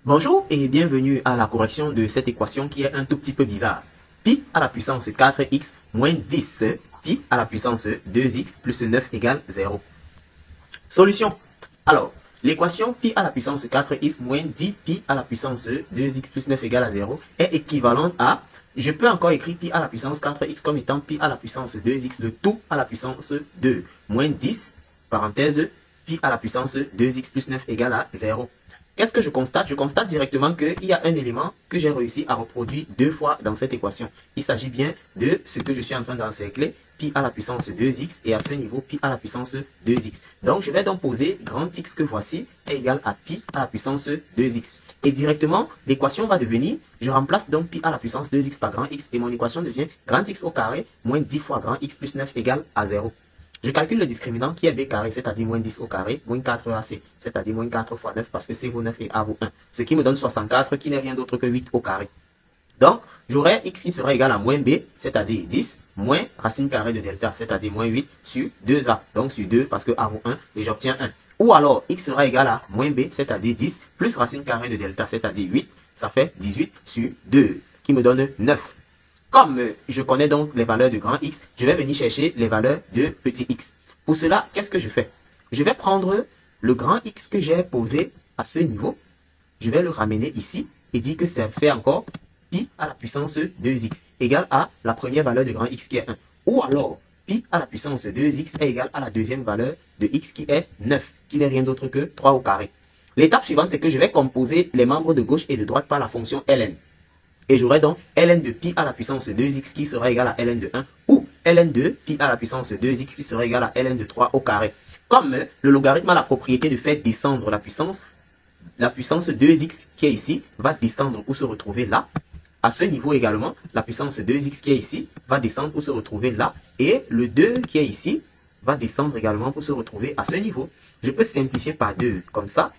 Bonjour et bienvenue à la correction de cette équation qui est un tout petit peu bizarre. Pi à la puissance 4x moins 10, pi à la puissance 2x plus 9 égale 0. Solution. Alors, l'équation pi à la puissance 4x moins 10 pi à la puissance 2x plus 9 égale à 0 est équivalente à, je peux encore écrire pi à la puissance 4x comme étant pi à la puissance 2x, le tout à la puissance 2, moins 10, parenthèse, pi à la puissance 2x plus 9 égale à 0. Qu'est-ce que je constate? Je constate directement qu'il y a un élément que j'ai réussi à reproduire deux fois dans cette équation. Il s'agit bien de ce que je suis en train d'encercler, pi à la puissance 2x, et à ce niveau, pi à la puissance 2x. Donc, je vais donc poser grand X que voici est égal à pi à la puissance 2x. Et directement, l'équation va devenir, je remplace donc pi à la puissance 2x par grand X, et mon équation devient grand X au carré moins 10 fois grand X plus 9 égale à 0. Je calcule le discriminant qui est b carré, c'est-à-dire moins 10 au carré, moins 4ac, c'est-à-dire moins 4 fois 9 parce que c vaut 9 et a vaut 1. Ce qui me donne 64 qui n'est rien d'autre que 8 au carré. Donc, j'aurai x qui sera égal à moins b, c'est-à-dire 10, moins racine carrée de delta, c'est-à-dire moins 8 sur 2a. Donc sur 2 parce que a vaut 1 et j'obtiens 1. Ou alors, x sera égal à moins b, c'est-à-dire 10, plus racine carrée de delta, c'est-à-dire 8, ça fait 18 sur 2, qui me donne 9. Comme je connais donc les valeurs de grand X, je vais venir chercher les valeurs de petit x. Pour cela, qu'est-ce que je fais? Je vais prendre le grand X que j'ai posé à ce niveau. Je vais le ramener ici et dire que ça fait encore pi à la puissance 2x égale à la première valeur de grand X qui est 1. Ou alors, pi à la puissance 2x est égal à la deuxième valeur de x qui est 9, qui n'est rien d'autre que 3 au carré. L'étape suivante, c'est que je vais composer les membres de gauche et de droite par la fonction ln. Et j'aurai donc ln de pi à la puissance 2x qui sera égal à ln de 1 ou ln de pi à la puissance 2x qui sera égal à ln de 3 au carré. Comme le logarithme a la propriété de faire descendre la puissance 2x qui est ici va descendre pour se retrouver là. À ce niveau également, la puissance 2x qui est ici va descendre pour se retrouver là. Et le 2 qui est ici va descendre également pour se retrouver à ce niveau. Je peux simplifier par 2 comme ça,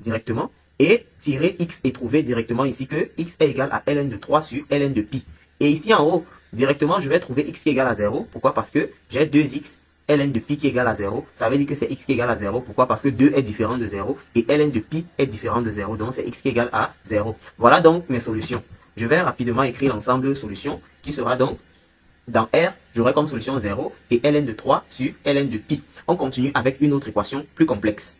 directement. Et tirer x et trouver directement ici que x est égal à ln de 3 sur ln de pi. Et ici en haut, directement, je vais trouver x qui est égal à 0. Pourquoi? Parce que j'ai 2x, ln de pi qui est égal à 0. Ça veut dire que c'est x qui est égal à 0. Pourquoi? Parce que 2 est différent de 0 et ln de pi est différent de 0. Donc, c'est x qui est égal à 0. Voilà donc mes solutions. Je vais rapidement écrire l'ensemble de solutions qui sera donc, dans R, j'aurai comme solution 0 et ln de 3 sur ln de pi. On continue avec une autre équation plus complexe.